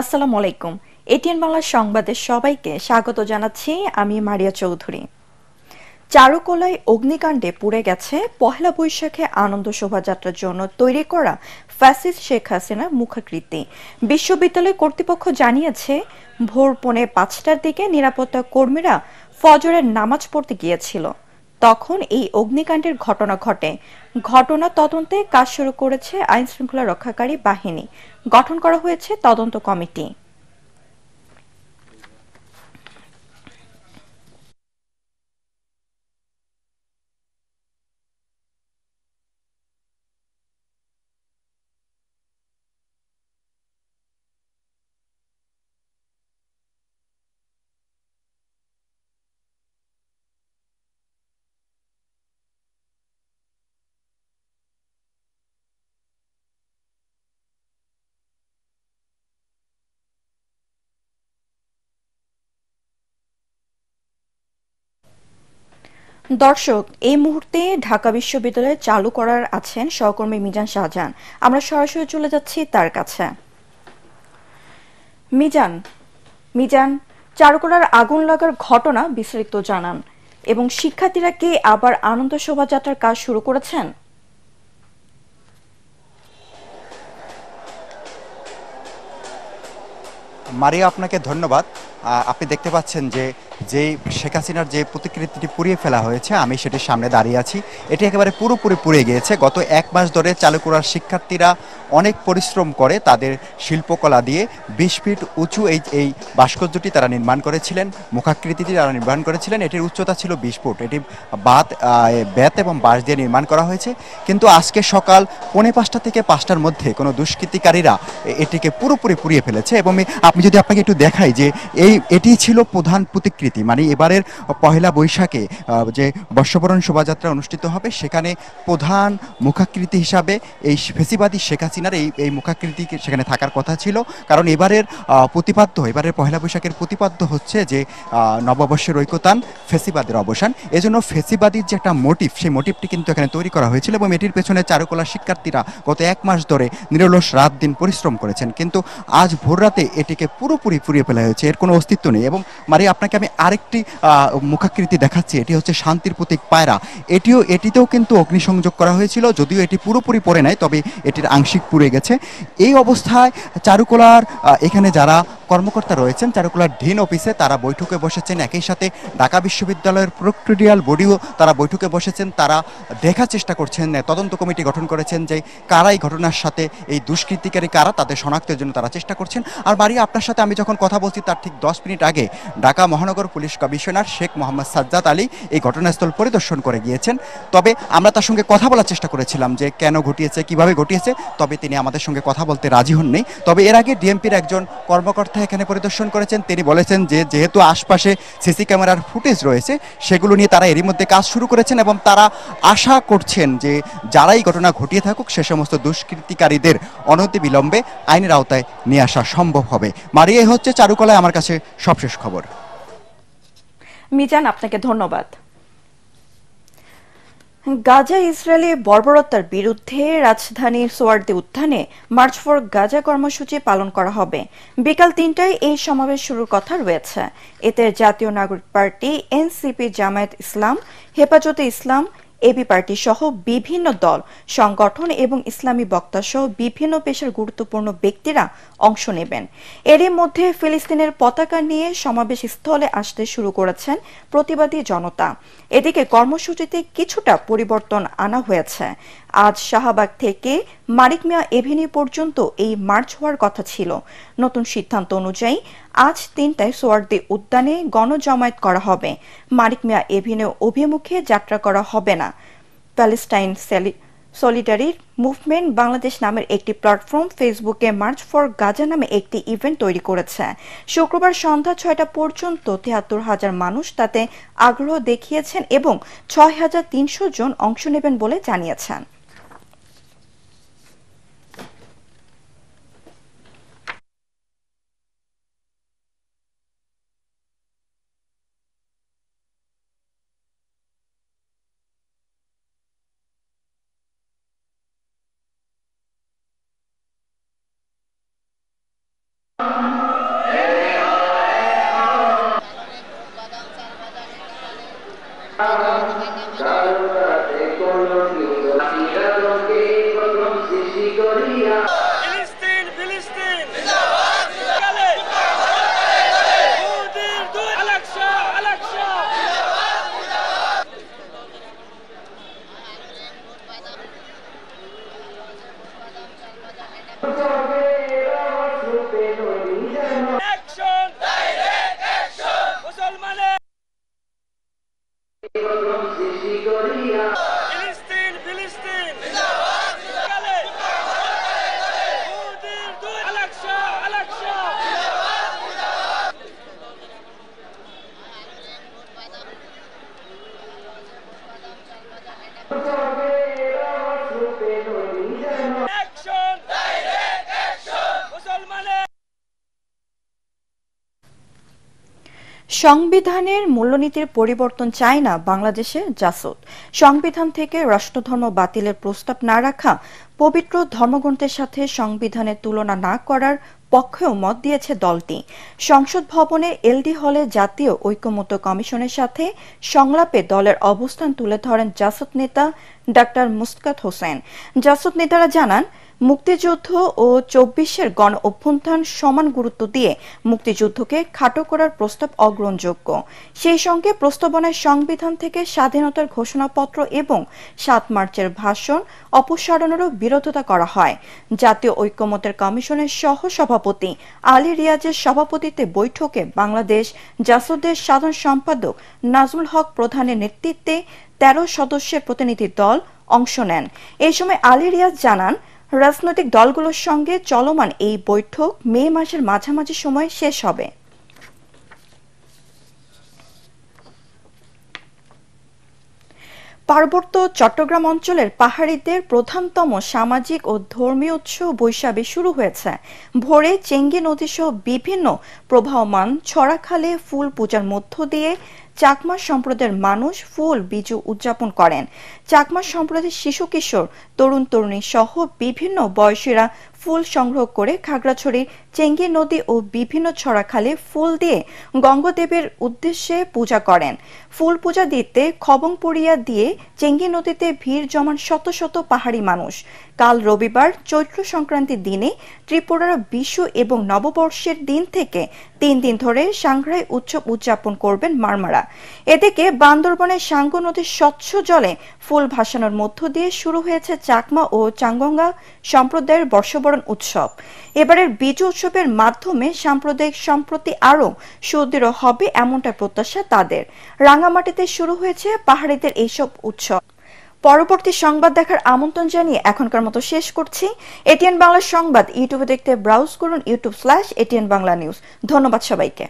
আসসালামু আলাইকুম। এটিএন বাংলা সংবাদে সবাইকে স্বাগত জানাচ্ছি। আমি মারিয়া চৌধুরী। চারুকলায় অগ্নিকাণ্ডে পুড়ে গেছে পহেলা বৈশাখে আনন্দ শোভাযাত্রার জন্য তৈরি করা ফ্যাসিস্ট শেখ হাসিনার মুখাকৃতি। বিশ্ববিদ্যালয় কর্তৃপক্ষ জানিয়েছে, ভোর 4:45টার দিকে নিরাপত্তা কর্মীরা ফজরের নামাজ পড়তে গিয়েছিল। তখন এই অগ্নিকাণ্ডের ঘটনা ঘটে। ঘটনা তদন্তে কাজ শুরু করেছে আইনশৃঙ্খলা রক্ষাকারী বাহিনী। গঠন করা হয়েছে তদন্ত কমিটি। দর্শক, এই মুহূর্তে ঢাকা বিশ্ববিদ্যালয়ে চালু করার আছেন সহকর্মী মিজান শাহজাহান। আমরা সরাসরি চলে যাচ্ছি তার কাছে। মিজান, মিজান, চারুকলার আগুন লাগার ঘটনা বিস্তারিত জানান। এবং শিক্ষার্থীরা কি আবার আনন্দ শোভাযাত্রার কাজ শুরু করেছেন? মারিয়া, আপনাকে ধন্যবাদ। আপনি দেখতে পাচ্ছেন যে যেই শেখ হাসিনার যে প্রতিকৃতিটি পুড়িয়ে ফেলা হয়েছে, আমি সেটির সামনে দাঁড়িয়ে আছি। এটি একেবারে পুরোপুরি পুড়ে গিয়েছে। গত 1 মাস ধরে চালু করার শিক্ষার্থীরা অনেক পরিশ্রম করে তাদের শিল্পকলা দিয়ে 20 ফিট উঁচু এই ভাস্কর্যটি তারা নির্মাণ করেছিলেন, মুখাকৃতিটি তারা নির্মাণ করেছিলেন। এটির উচ্চতা ছিল 20 ফুট। এটি বেত এবং বাঁশ দিয়ে নির্মাণ করা হয়েছে। কিন্তু আজকে সকাল 4:45 থেকে 5টার মধ্যে কোনো দুষ্কৃতিকারীরা এটিকে পুরোপুরি পুড়িয়ে ফেলেছে। এবং আপনি যদি আপনাকে একটু দেখাই যে এটি ছিল প্রধান প্রতিকৃতি, মানে এবারের পহেলা বৈশাখে যে বর্ষবরণ শোভাযাত্রা অনুষ্ঠিত হবে, সেখানে প্রধান মুখাকৃতি হিসাবে এই ফেসিবাদী শেখ হাসিনার এই মুখাকৃতি সেখানে থাকার কথা ছিল। কারণ এবারের পহেলা বৈশাখের প্রতিপাদ্য হচ্ছে যে নববর্ষের ঐকতান, ফেসিবাদের অবসান। এজন্য ফেসিবাদীর যে একটা মোটিভ, সেই মোটিভটি কিন্তু এখানে তৈরি করা হয়েছিল। এবং এটির পেছনে চারুকলার শিক্ষার্থীরা গত 1 মাস ধরে নিরলস রাত দিন পরিশ্রম করেছেন। কিন্তু আজ ভোররাতে এটিকে পুরোপুরি পুড়িয়ে ফেলা হয়েছে, এর কোনো অস্তিত্ব নেই। এবং আপনাকে আমি আরেকটি মুখাকৃতি দেখাচ্ছি। এটি হচ্ছে শান্তির প্রতীক পায়রা। এটিতেও কিন্তু অগ্নিসংযোগ করা হয়েছিল, যদিও এটি পুরোপুরি পড়ে নাই, তবে এটির আংশিক পুড়ে গেছে। এই অবস্থায় চারুকলার এখানে যারা কর্মকর্তা রয়েছেন, চারুকলার ডিন অফিসে তারা বৈঠকে বসেছেন। একই সাথে ঢাকা বিশ্ববিদ্যালয়ের প্রক্টোরিয়াল বডিও তারা বৈঠকে বসেছেন। তারা দেখার চেষ্টা করছেন, তদন্ত কমিটি গঠন করেছেন যে কারা এই ঘটনার সাথে, এই দুষ্কৃতিকারী কারা, তাদের শনাক্তের জন্য তারা চেষ্টা করছেন। আর মারিয়া, আপনার সাথে আমি যখন কথা বলছি তার ঠিক 10 মিনিট আগে ঢাকা মহানগর পুলিশ কমিশনার শেখ মোহাম্মদ সাজ্জাদ আলী এই ঘটনাস্থল পরিদর্শন করে গিয়েছেন। তবে আমরা তার সঙ্গে কথা বলার চেষ্টা করেছিলাম যে কেন ঘটিয়েছে, কিভাবে ঘটিয়েছে, তবে তিনি আমাদের সঙ্গে কথা বলতে রাজি হননি। তবে এর আগে ডিএমপির একজন কর্মকর্তা এখানে পরিদর্শন করেছেন। তিনি বলেছেন যে যেহেতু আশপাশে সিসি ক্যামেরার ফুটেজ রয়েছে, সেগুলো নিয়ে তারা এরই মধ্যে কাজ শুরু করেছেন এবং তারা আশা করছেন যে যারাই ঘটনা ঘটিয়ে থাকুক, সে সমস্ত দুষ্কৃতিকারীদের অনতিবিলম্বে আইনের আওতায় নিয়ে আসা সম্ভব হবে। মারিয়া, হচ্ছে চারুকলায় আমার কাছে সবশেষ খবর। মিজান, আপনাকে ধন্যবাদ। গাজা ইসরায়েলি বর্বরতার বিরুদ্ধে রাজধানীর সোয়ার্দী উদ্যানে মার্চ ফর গাজা কর্মসূচি পালন করা হবে। বিকাল 3টায় এই সমাবেশ শুরুর কথা রয়েছে। এতে জাতীয় নাগরিক পার্টি, এনসিপি, জামায়াত ইসলাম, হেফাজতে ইসলাম, এবি পার্টি সহ বিভিন্ন দল, সংগঠন এবং ইসলামী বক্তা সহ বিভিন্ন পেশার গুরুত্বপূর্ণ ব্যক্তিরা অংশ নেবেন। এরই মধ্যে ফিলিস্তিনের পতাকা নিয়ে সমাবেশ স্থলে আসতে শুরু করেছেন প্রতিবাদী জনতা। এদিকে কর্মসূচিতে কিছুটা পরিবর্তন আনা হয়েছে। আজ শাহবাগ থেকে মানিক মিয়া এভিনিউ পর্যন্ত এই মার্চ হওয়ার কথা ছিল। নতুন সিদ্ধান্ত অনুযায়ী আজ 3টায় সোয়ার্দী উদ্যানে গণজমায়েত করা হবে। মানিক মিয়া এভিনিউ অভিমুখে যাত্রা করা হবে না। প্যালেস্টাইন সলিডারি মুভমেন্ট বাংলাদেশ নামের একটি প্ল্যাটফর্ম ফেসবুকে মার্চ ফর গাজা নামে একটি ইভেন্ট তৈরি করেছে। শুক্রবার সন্ধ্যা 6টা পর্যন্ত 73,000 মানুষ তাতে আগ্রহ দেখিয়েছেন এবং 6,300 জন অংশ নেবেন বলে জানিয়েছেন। সংবিধানের মূলনীতির পরিবর্তন চায় না বাংলাদেশের জাসদ। সংবিধান থেকে রাষ্ট্রধর্ম বাতিলের প্রস্তাব না রাখা, পবিত্র ধর্মগ্রন্থের সাথে সংবিধানের তুলনা না করার পক্ষেও মত দিয়েছে দলটি। সংসদ ভবনে এলডি হলে জাতীয় ঐকমত্য কমিশনের সাথে সংলাপে দলের অবস্থান তুলে ধরেন জাসদ নেতা ডাক্তার মুস্তাক হোসেন। জাসদ নেতারা জানান, মুক্তিযুদ্ধ ও ২৪-এর গণ অভ্যুত্থান সমান গুরুত্ব দিয়ে মুক্তিযুদ্ধকে খাটো করার প্রস্তাব অগ্রহণযোগ্য। সেই সঙ্গে প্রস্তাবনায় সংবিধান থেকে স্বাধীনতার ঘোষণাপত্র এবং ৭ মার্চের ভাষণ অপসারণেরও বিরোধিতা করা হয়। জাতীয় ঐকমত্যের কমিশনের সহ সভাপতি আলী রিয়াজের সভাপতিত্বে বৈঠকে বাংলাদেশ জাসদের সাধারণ সম্পাদক নাজমুল হক প্রধানের নেতৃত্বে ১৩ সদস্যের প্রতিনিধি দল অংশ নেন। এই সময় আলী রিয়াজ জানান, রাজনৈতিক দলগুলোর সঙ্গে চলমান এই বৈঠক মে মাসের মাঝামাঝি সময়ে শেষ হবে। পার্বত্য চট্টগ্রাম অঞ্চলের পাহাড়িদের প্রধানতম সামাজিক ও ধর্মীয় উৎসব বৈশাখী শুরু হয়েছে। ভোরে চেঙ্গি নদীসহ বিভিন্ন প্রবাহমান ছড়াখালে ফুল পূজার মধ্য দিয়ে চাকমা সম্প্রদায়ের মানুষ ফুল বিজু উদযাপন করেন। চাকমা সম্প্রদায়ের শিশু কিশোর, তরুণ তরুণী সহ বিভিন্ন বয়সীরা ফুল সংগ্রহ করে খাগড়াছড়ির চেঙ্গি নদী ও বিভিন্ন ছড়াখালে ফুল দিয়ে গঙ্গদেবের উদ্দেশ্যে পূজা করেন। ফুল পূজা দিতে খবংপুরিয়া দিয়ে চেঙ্গি নদীতে ভিড় জমান শত শত পাহাড়ি মানুষ। কাল রবিবার চৈত্র সংক্রান্তির দিনে ত্রিপুরার বিশু এবং নববর্ষের দিন থেকে ৩ দিন ধরে সাংগ্রাই উৎসব উদযাপন করবেন মারমারা। এদিকে বান্দরবনের সাঙ্গু নদীর স্বচ্ছ জলে ফুল ভাসানোর মধ্য দিয়ে শুরু হয়েছে চাকমা ও চাঙ্গঙ্গা সম্প্রদায়ের বর্ষবরণ উৎসব। এবারের বিজু উৎসবের মাধ্যমে সাম্প্রদায়িক সম্প্রতি আরও সুদৃঢ় হবে এমনটা প্রত্যাশা তাদের। রাঙামাটিতে শুরু হয়েছে পাহাড়িদের এইসব উৎসব। পরবর্তী সংবাদ দেখার আমন্ত্রণ জানিয়ে এখনকার মতো শেষ করছি। এটিএন বাংলা সংবাদ ইউটিউবে দেখতে ব্রাউজ করুন youtube/ATN বাংলা নিউজ। ধন্যবাদ সবাইকে।